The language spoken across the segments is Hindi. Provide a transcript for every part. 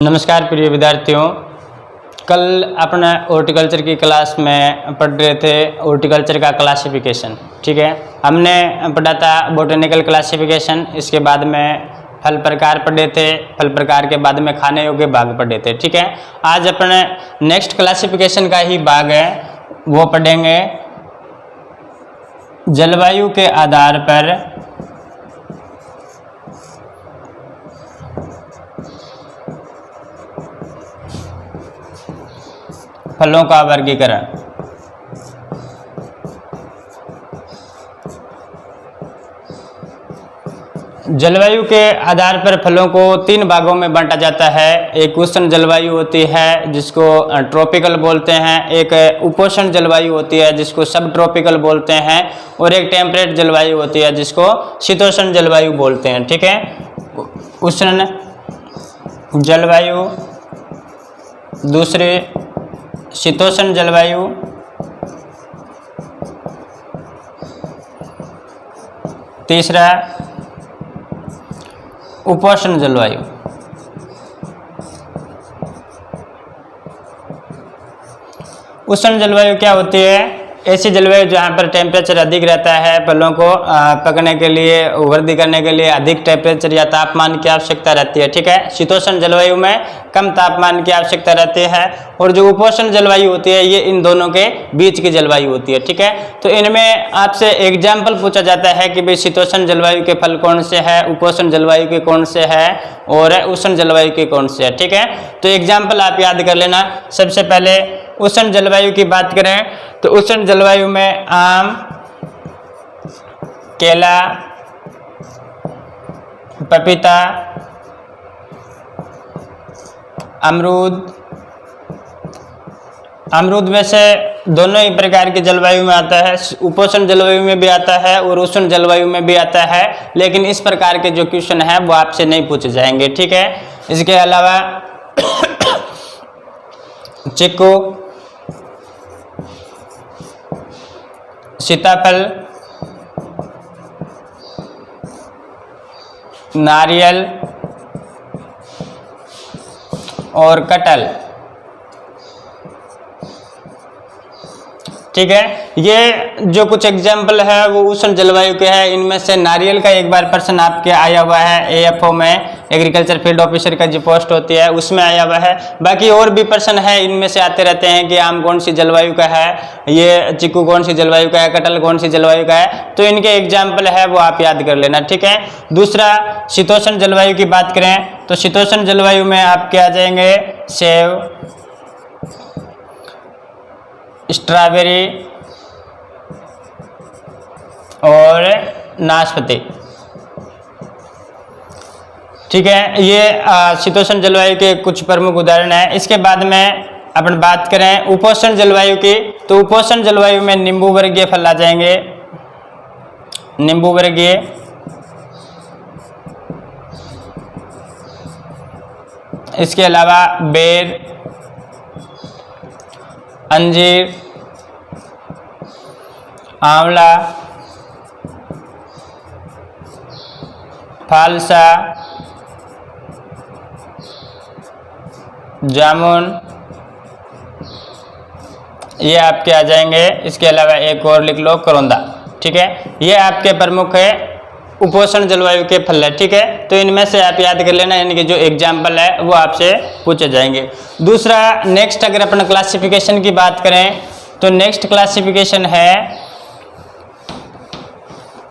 नमस्कार प्रिय विद्यार्थियों, कल अपना हॉर्टिकल्चर की क्लास में पढ़ रहे थे हॉर्टिकल्चर का क्लासिफिकेशन। ठीक है, हमने पढ़ा था बोटेनिकल क्लासिफिकेशन, इसके बाद में फल प्रकार पढ़े थे, फल प्रकार के बाद में खाने योग्य भाग पढ़े थे। ठीक है, आज अपने नेक्स्ट क्लासिफिकेशन का ही भाग है, वो पढ़ेंगे जलवायु के आधार पर फलों का वर्गीकरण। जलवायु के आधार पर फलों को तीन भागों में बांटा जाता है। एक उष्ण जलवायु होती है जिसको ट्रॉपिकल बोलते हैं, एक उपोष्ण जलवायु होती है जिसको सब ट्रॉपिकल बोलते हैं, और एक टेम्परेट जलवायु होती है जिसको शीतोष्ण जलवायु बोलते हैं। ठीक है, उष्ण जलवायु, दूसरी शीतोष्ण जलवायु, तीसरा उपोष्ण जलवायु। उष्ण जलवायु क्या होती है? ऐसी जलवायु जहाँ पर टेम्परेचर अधिक रहता है, फलों को पकने के लिए, वृद्धि करने के लिए अधिक टेम्परेचर या तापमान की आवश्यकता रहती है। ठीक है, शीतोष्ण जलवायु में कम तापमान की आवश्यकता रहती है, और जो उपोष्ण जलवायु होती है ये इन दोनों के बीच की जलवायु होती है। ठीक है, तो इनमें आपसे एग्जाम्पल पूछा जाता है कि भाई शीतोष्ण जलवायु के फल कौन से है, उपोष्ण जलवायु के कौन से है, और उष्ण जलवायु के कौन से है। ठीक है, तो एग्जाम्पल आप याद कर लेना। सबसे पहले उष्ण जलवायु की बात करें तो उष्ण जलवायु में आम, केला, पपीता, अमरूद में से दोनों ही प्रकार की जलवायु में आता है। उपोष्ण जलवायु में भी आता है और उष्ण जलवायु में भी आता है, लेकिन इस प्रकार के जो क्वेश्चन है वो आपसे नहीं पूछे जाएंगे। ठीक है, इसके अलावा चीकू, सीताफल, नारियल और कटहल। ठीक है, ये जो कुछ एग्जाम्पल है वो उष्ण जलवायु के हैं। इनमें से नारियल का एक बार प्रश्न आपके आया हुआ है, AFO में एग्रीकल्चर फील्ड ऑफिसर का जो पोस्ट होती है उसमें आया हुआ है। बाकी और भी प्रश्न है, इनमें से आते रहते हैं कि आम कौन सी जलवायु का है, ये चीकू कौन सी जलवायु का है, कटहल कौन सी जलवायु का है, तो इनके एग्जाम्पल है वो आप याद कर लेना। ठीक है, दूसरा शीतोष्ण जलवायु की बात करें तो शीतोष्ण जलवायु में आपके आ जाएंगे सेब, स्ट्रॉबेरी और नाशपाती। ठीक है, ये शीतोष्ण जलवायु के कुछ प्रमुख उदाहरण हैं। इसके बाद में अपन बात करें उपोष्ण जलवायु की तो उपोष्ण जलवायु में नींबू वर्गीय फल आ जाएंगे, नींबू वर्गीय, इसके अलावा बेर, अंजीर, आंवला, फालसा, जामुन, ये आपके आ जाएंगे। इसके अलावा एक और लिख लो, करौंदा। ठीक है, ये आपके प्रमुख है उपोष्ण जलवायु के फल है। ठीक है, तो इनमें से आप याद कर लेना, यानी कि जो एग्जाम्पल है वो आपसे पूछे जाएंगे। दूसरा नेक्स्ट अगर अपन क्लासिफिकेशन की बात करें तो नेक्स्ट क्लासिफिकेशन है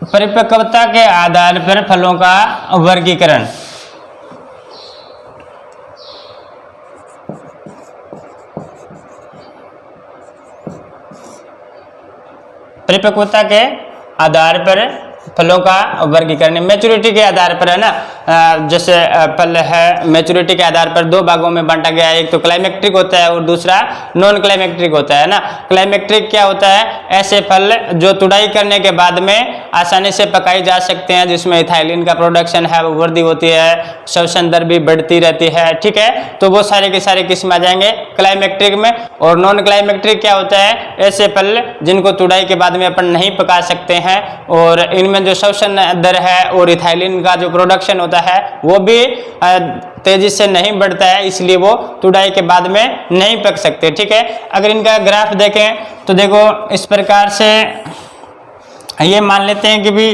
परिपक्वता के आधार पर फलों का वर्गीकरण। परिपक्वता के आधार पर फलों का वर्गीकरण मैच्योरिटी के आधार पर है ना। जैसे फल है मैच्योरिटी के आधार पर दो भागों में बांटा गया है, एक तो क्लाइमेक्ट्रिक होता है और दूसरा नॉन क्लाइमेक्ट्रिक होता है ना। क्लाइमेक्ट्रिक क्या होता है? ऐसे फल जो तुड़ाई करने के बाद में आसानी से पकाई जा सकते हैं, जिसमें इथाइलिन का प्रोडक्शन है वो वृद्धि होती है, श्वसन दर भी बढ़ती रहती है। ठीक है, तो वो सारे के सारे किस्म आ जाएंगे क्लाइमेक्ट्रिक में। और नॉन क्लाइमेक्ट्रिक क्या होता है? ऐसे फल जिनको तुड़ाई के बाद में अपन नहीं पका सकते हैं और इनमें में जो श्वसन दर है और इथाइलिन का जो प्रोडक्शन होता है वो भी तेजी से नहीं बढ़ता है, इसलिए वो तुड़ाई के बाद में नहीं पक सकते। ठीक है, अगर इनका ग्राफ देखें तो देखो इस प्रकार से ये मान लेते हैं कि भी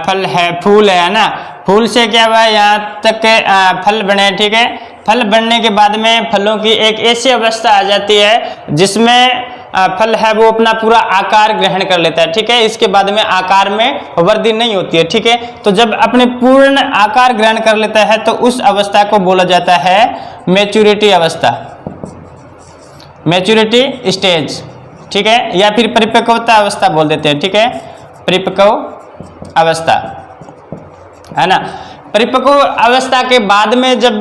फल है, फूल है ना, फूल से क्या हुआ यहाँ तक के फल बने। ठीक है, फल बनने के बाद में फलों की एक ऐसी अवस्था आ जाती है जिसमें फल है वो अपना पूरा आकार ग्रहण कर लेता है। ठीक है, इसके बाद में आकार में वृद्धि नहीं होती है। ठीक है, तो जब अपने पूर्ण आकार ग्रहण कर लेता है तो उस अवस्था को बोला जाता है मैच्योरिटी अवस्था, मैच्योरिटी स्टेज। ठीक है, या फिर परिपक्वता अवस्था बोल देते हैं। ठीक है, परिपक्व अवस्था है ना। परिपक्व अवस्था के बाद में जब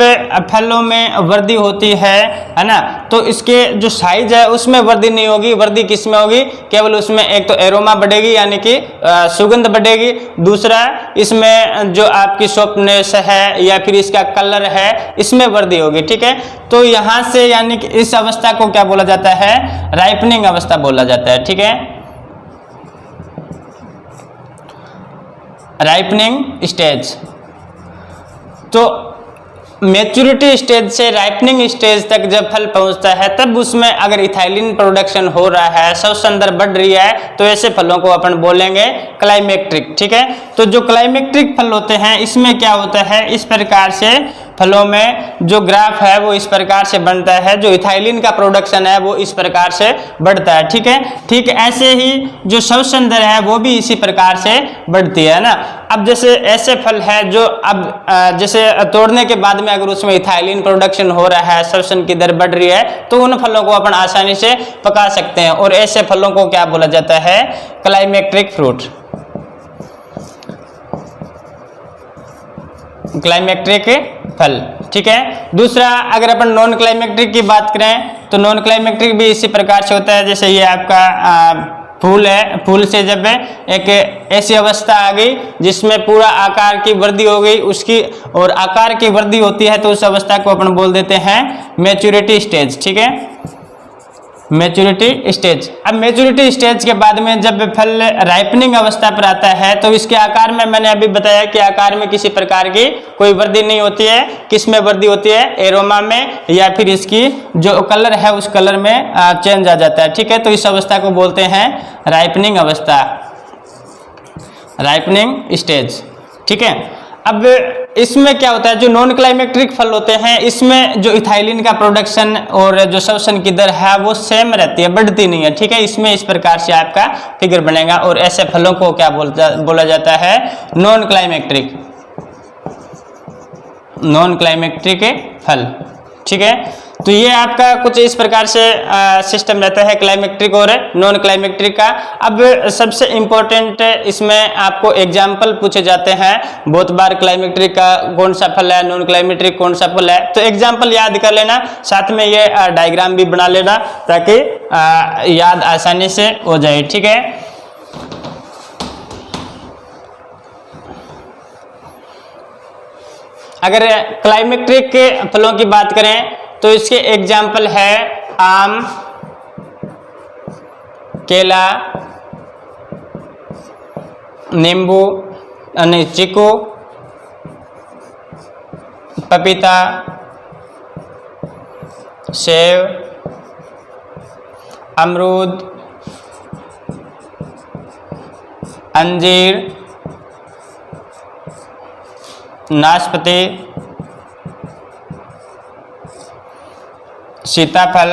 फलों में वृद्धि होती है ना, तो इसके जो साइज है उसमें वृद्धि नहीं होगी। वृद्धि किस में होगी? केवल उसमें एक तो एरोमा बढ़ेगी यानी कि सुगंध बढ़ेगी, दूसरा इसमें जो आपकी सॉफ्टनेस है या फिर इसका कलर है इसमें वृद्धि होगी। ठीक है, तो यहाँ से यानी कि इस अवस्था को क्या बोला जाता है? राइपनिंग अवस्था बोला जाता है। ठीक है, राइपनिंग स्टेज। तो मैच्योरिटी स्टेज से राइपनिंग स्टेज तक जब फल पहुंचता है तब उसमें अगर इथाइलिन प्रोडक्शन हो रहा है, श्वसन दर बढ़ रही है, तो ऐसे फलों को अपन बोलेंगे क्लाइमेक्ट्रिक। ठीक है, तो जो क्लाइमेक्ट्रिक फल होते हैं इसमें क्या होता है, इस प्रकार से फलों में जो ग्राफ है वो इस प्रकार से बनता है, जो इथाइलिन का प्रोडक्शन है वो इस प्रकार से बढ़ता है। ठीक है, ठीक ऐसे ही जो श्वसन दर है वो भी इसी प्रकार से बढ़ती है ना। अब जैसे ऐसे फल है जो अब जैसे तोड़ने के बाद में अगर उसमें इथाइलिन प्रोडक्शन हो रहा है, श्वसन की दर बढ़ रही है, तो उन फलों को अपन आसानी से पका सकते हैं और ऐसे फलों को क्या बोला जाता है? क्लाइमेक्ट्रिक फ्रूट, क्लाइमेक्ट्रिक फल। ठीक है, दूसरा अगर अपन नॉन क्लाइमेक्ट्रिक की बात करें तो नॉन क्लाइमेक्ट्रिक भी इसी प्रकार से होता है। जैसे ये आपका फूल है, फूल से जब एक ऐसी अवस्था आ गई जिसमें पूरा आकार की वृद्धि हो गई उसकी, और आकार की वृद्धि होती है तो उस अवस्था को अपन बोल देते हैं मैच्योरिटी स्टेज। ठीक है, मैच्योरिटी स्टेज। अब मैच्योरिटी स्टेज के बाद में जब फल राइपनिंग अवस्था पर आता है तो इसके आकार में मैंने अभी बताया कि आकार में किसी प्रकार की कोई वृद्धि नहीं होती है। किस में वृद्धि होती है? एरोमा में, या फिर इसकी जो कलर है उस कलर में चेंज आ जाता है। ठीक है, तो इस अवस्था को बोलते हैं राइपनिंग अवस्था, राइपनिंग स्टेज। ठीक है, अब इसमें क्या होता है, जो नॉन क्लाइमेक्ट्रिक फल होते हैं इसमें जो इथाइलिन का प्रोडक्शन और जो श्वसन की दर है वो सेम रहती है, बढ़ती नहीं है। ठीक है, इसमें इस प्रकार से आपका फिगर बनेगा और ऐसे फलों को क्या बोला जाता है? नॉन क्लाइमेक्ट्रिक, नॉन क्लाइमेक्ट्रिक फल। ठीक है, तो ये आपका कुछ इस प्रकार से सिस्टम रहता है क्लाइमेक्ट्रिक और नॉन क्लाइमेक्ट्रिक का। अब सबसे इम्पोर्टेंट इसमें आपको एग्जाम्पल पूछे जाते हैं बहुत बार, क्लाइमेक्ट्रिक का कौन सा फल है, नॉन क्लाइमेट्रिक कौन सा फल है, तो एग्जाम्पल याद कर लेना, साथ में ये डायग्राम भी बना लेना ताकि याद आसानी से हो जाए। ठीक है, अगर क्लाइमेक्ट्रिक के फलों की बात करें तो इसके एग्जाम्पल है आम, केला, नींबू यानी चीकू, पपीता, सेब, अमरूद, अंजीर, नाशपाती, सीताफल,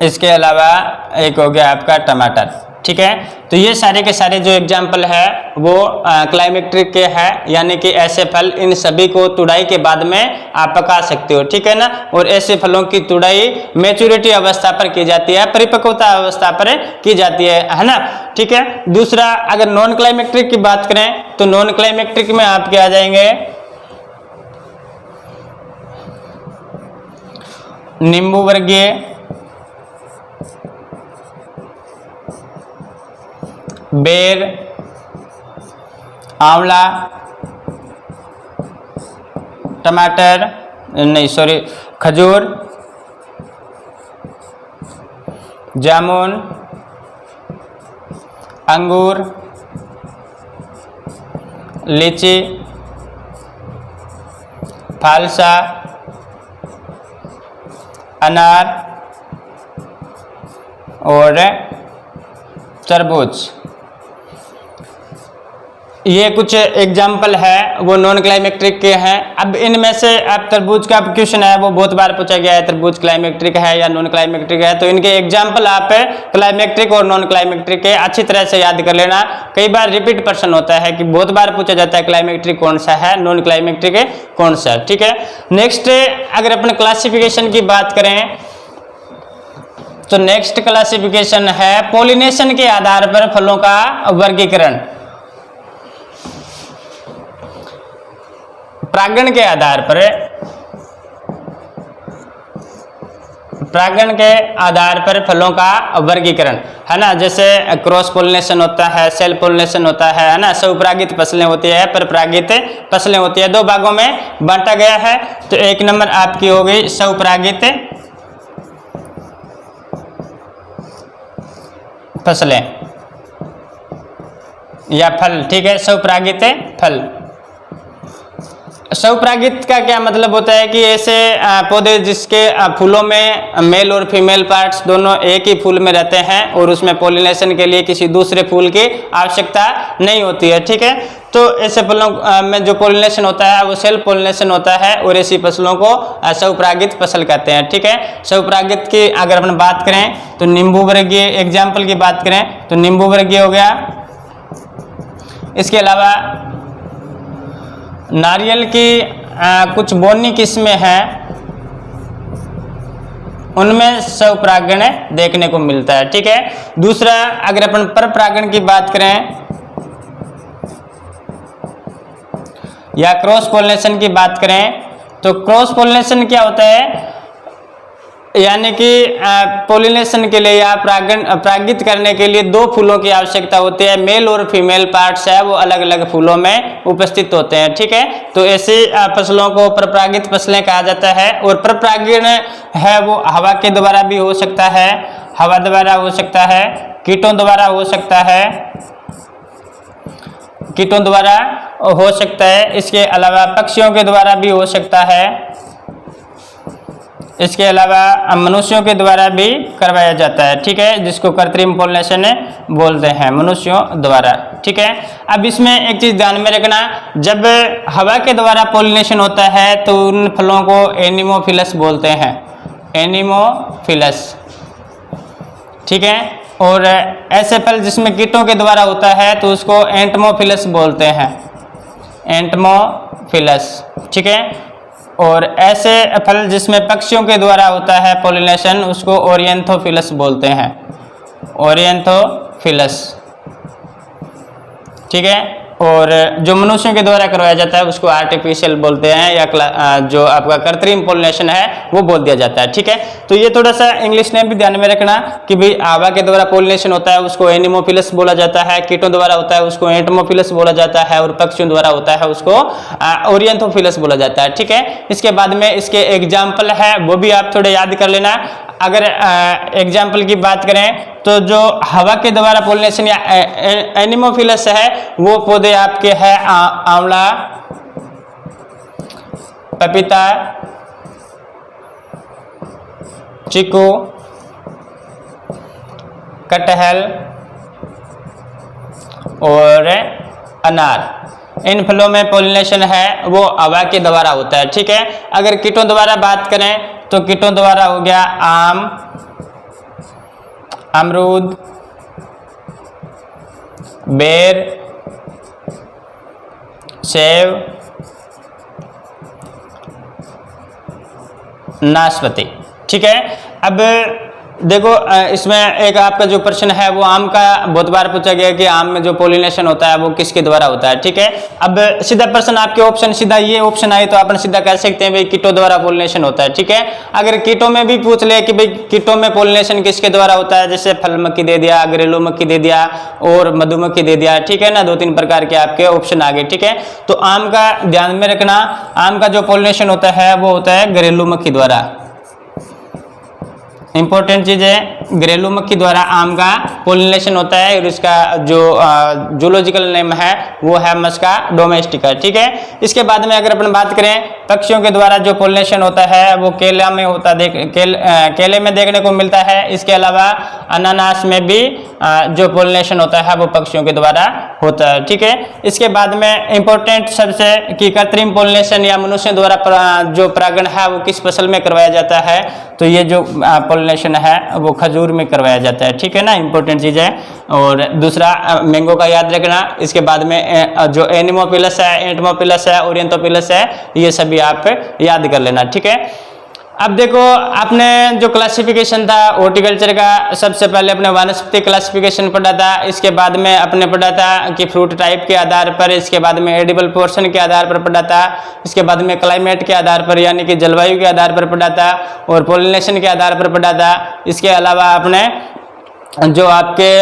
इसके अलावा एक हो गया आपका टमाटर। ठीक है, तो ये सारे के सारे जो एग्जाम्पल है वो क्लाइमेक्ट्रिक के है, यानी कि ऐसे फल, इन सभी को तुड़ाई के बाद में आप पका सकते हो। ठीक है ना, और ऐसे फलों की तुड़ाई मैच्योरिटी अवस्था पर की जाती है, परिपक्वता अवस्था पर की जाती है ना। ठीक है, दूसरा अगर नॉन क्लाइमेक्ट्रिक की बात करें तो नॉन क्लाइमेक्ट्रिक में आपके आ जाएंगे नींबू वर्गीय, बेर, आंवला, टमाटर नहीं सॉरी खजूर, जामुन, अंगूर, लीची, फालसा, अनार और तरबूज। ये कुछ एग्जाम्पल है वो नॉन क्लाइमेक्ट्रिक के हैं। अब इनमें से अब तरबूज का क्वेश्चन है वो बहुत बार पूछा गया है, तरबूज क्लाइमेक्ट्रिक है या नॉन क्लाइमेक्ट्रिक है, तो इनके एग्जाम्पल आप क्लाइमेक्ट्रिक और नॉन क्लाइमेक्ट्रिक के अच्छी तरह से याद कर लेना। कई बार रिपीट प्रश्न होता है कि बहुत बार पूछा जाता है क्लाइमेक्ट्रिक कौन सा है, नॉन क्लाइमेक्ट्रिक कौन सा है। ठीक है, नेक्स्ट अगर अपन क्लासिफिकेशन की बात करें तो नेक्स्ट क्लासिफिकेशन है पॉलिनेशन के आधार पर फलों का वर्गीकरण। परागण के आधार पर, परागण के आधार पर फलों का वर्गीकरण है ना, जैसे क्रॉस पोलिनेशन होता है, सेल्फ पोलिनेशन होता है ना, स्वपरागित फसलें होती है, परपरागित फसलें होती है। दो भागों में बांटा गया है। तो एक नंबर आपकी हो गई स्वपरागित फसलें या फल। ठीक है, स्वपरागित फल। स्वपरागित का क्या मतलब होता है कि ऐसे पौधे जिसके फूलों में मेल और फीमेल पार्ट्स दोनों एक ही फूल में रहते हैं और उसमें पॉलिनेशन के लिए किसी दूसरे फूल की आवश्यकता नहीं होती है। ठीक है, तो ऐसे फलों में जो पॉलिनेशन होता है वो सेल्फ पॉलिनेशन होता है और ऐसी फसलों को स्वपरागित फसल कहते हैं। ठीक है, स्वपरागित की अगर अपन बात करें तो नींबू वर्गीय, एग्जाम्पल की बात करें तो नींबू वर्गीय हो गया। इसके अलावा नारियल की कुछ बोनी किस्में हैं, उनमें स्वपरागण देखने को मिलता है। ठीक है, दूसरा अगर अपन परपरागण की बात करें या क्रॉस पोलिनेशन की बात करें तो क्रॉस पोलिनेशन क्या होता है, यानी कि पोलिनेशन के लिए या परागित करने के लिए दो फूलों की आवश्यकता होती है, मेल और फीमेल पार्ट्स है वो अलग अलग फूलों में उपस्थित होते हैं। ठीक है, तो ऐसी फसलों को परपरागित फसलें कहा जाता है। और परपरागण है वो हवा के द्वारा भी हो सकता है, हवा द्वारा हो सकता है, कीटों द्वारा हो सकता है, कीटों द्वारा हो सकता है, इसके अलावा पक्षियों के द्वारा भी हो सकता है, इसके अलावा मनुष्यों के द्वारा भी करवाया जाता है। ठीक है, जिसको कृत्रिम पोलिनेशन बोलते हैं, मनुष्यों द्वारा। ठीक है, अब इसमें एक चीज ध्यान में रखना, जब हवा के द्वारा पोलिनेशन होता है तो उन फलों को एनिमोफिलस बोलते हैं, एनिमोफिलस। ठीक है, और ऐसे फल जिसमें कीटों के द्वारा होता है तो उसको एंटमोफिलस बोलते हैं, एंटमोफिलस। ठीक है, और ऐसे फल जिसमें पक्षियों के द्वारा होता है पोलिनेशन उसको ओरिएंथोफिलस बोलते हैं, ओरिएंथोफिलस। ठीक है, और जो मनुष्यों के द्वारा करवाया जाता है उसको आर्टिफिशियल बोलते हैं या जो आपका कृत्रिम पोलिनेशन है वो बोल दिया जाता है। ठीक है, तो ये थोड़ा सा इंग्लिश नेम भी ध्यान में रखना कि भाई हवा के द्वारा पोलिनेशन होता है उसको एनिमोफिलस बोला जाता है, कीटों द्वारा होता है उसको एंटमोफिलस बोला जाता है और पक्षियों द्वारा होता है उसको ओरिएंथोफिलस बोला जाता है। ठीक है, इसके बाद में इसके एग्जाम्पल है वो भी आप थोड़े याद कर लेना। अगर एग्जाम्पल की बात करें तो जो हवा के द्वारा पोलिनेशन या एनिमोफिलस है वो पौधे आपके हैं आंवला, पपीता, चीकू, कटहल और अनार। इन फलों में पोलिनेशन है वो हवा के द्वारा होता है। ठीक है, अगर कीटों द्वारा बात करें तो कीटों द्वारा हो गया आम, अमरूद, बेर, सेब, नाशपाती। ठीक है, अब देखो इसमें एक आपका जो प्रश्न है वो आम का बहुत बार पूछा गया कि आम में जो पोलिनेशन होता है वो किसके द्वारा होता है। ठीक है, अब सीधा प्रश्न आपके ऑप्शन सीधा ये ऑप्शन आए तो अपन सीधा कह सकते हैं भाई कीटों द्वारा पोलिनेशन होता है। ठीक है, अगर कीटों में भी पूछ ले कि भाई कीटों में पोलिनेशन किसके द्वारा होता है, जैसे फल मक्खी दे दिया, घरेलू मक्खी दे दिया और मधुमक्खी दे दिया। ठीक है ना, 2-3 प्रकार के आपके ऑप्शन आ गए। ठीक है, तो आम का ध्यान में रखना, आम का जो पोलिनेशन होता है वो होता है घरेलू मक्खी द्वारा, इंपॉर्टेंट चीज है, घरेलू मक्खी द्वारा आम का पोलिनेशन होता है और इसका जो जूलॉजिकल नेम है वो है मस्का डोमेस्टिका। ठीक है, इसके बाद में अगर अपन बात करें पक्षियों के द्वारा जो पोलिनेशन होता है वो केला में होता केले में देखने को मिलता है। इसके अलावा अनानास में भी जो पोलिनेशन होता है वो पक्षियों के द्वारा होता है। ठीक है, इसके बाद में इंपॉर्टेंट सबसे कि कृत्रिम पोलिनेशन या मनुष्य द्वारा जो परागण है वो किस फसल में करवाया जाता है, तो ये जो पोलिनेशन है वो खजूर में करवाया जाता है। ठीक है ना, इंपॉर्टेंट चीज है। और दूसरा मैंगो का याद रखना। इसके बाद में जो एनिमोफिलस है, एंटमोफिलस है, ओरिएंटोफिलस है, ये सभी आप याद कर लेना। ठीक है, अब देखो आपने जो क्लासिफिकेशन था हॉर्टिकल्चर का, सबसे पहले अपने वनस्पति क्लासिफिकेशन पढ़ा था, इसके बाद में अपने पढ़ा था कि फ्रूट टाइप के आधार पर, इसके बाद में एडिबल पोर्शन के आधार पर पढ़ा था, इसके बाद में क्लाइमेट के आधार पर यानी कि जलवायु के आधार पर पढ़ा था और पोलिनेशन के आधार पर पढ़ा था। इसके अलावा आपने जो आपके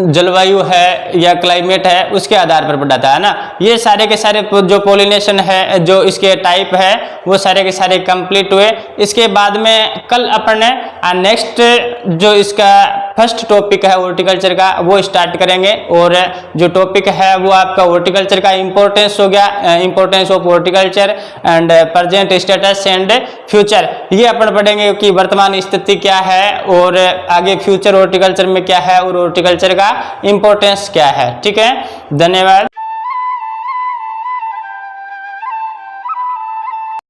जलवायु है या क्लाइमेट है उसके आधार पर पढ़ा था, है ना। ये सारे के सारे जो पोलिनेशन है, जो इसके टाइप है वो सारे के सारे कंप्लीट हुए। इसके बाद में कल अपन नेक्स्ट जो इसका फर्स्ट टॉपिक है हॉर्टिकल्चर का वो स्टार्ट करेंगे और जो टॉपिक है वो आपका हॉर्टिकल्चर का इंपॉर्टेंस हो गया, importance of horticulture and present status and future. ये अपन पढ़ेंगे कि वर्तमान स्थिति क्या है और आगे फ्यूचर हॉर्टिकल्चर में क्या है और हॉर्टिकल्चर का इंपॉर्टेंस क्या है। ठीक है, धन्यवाद।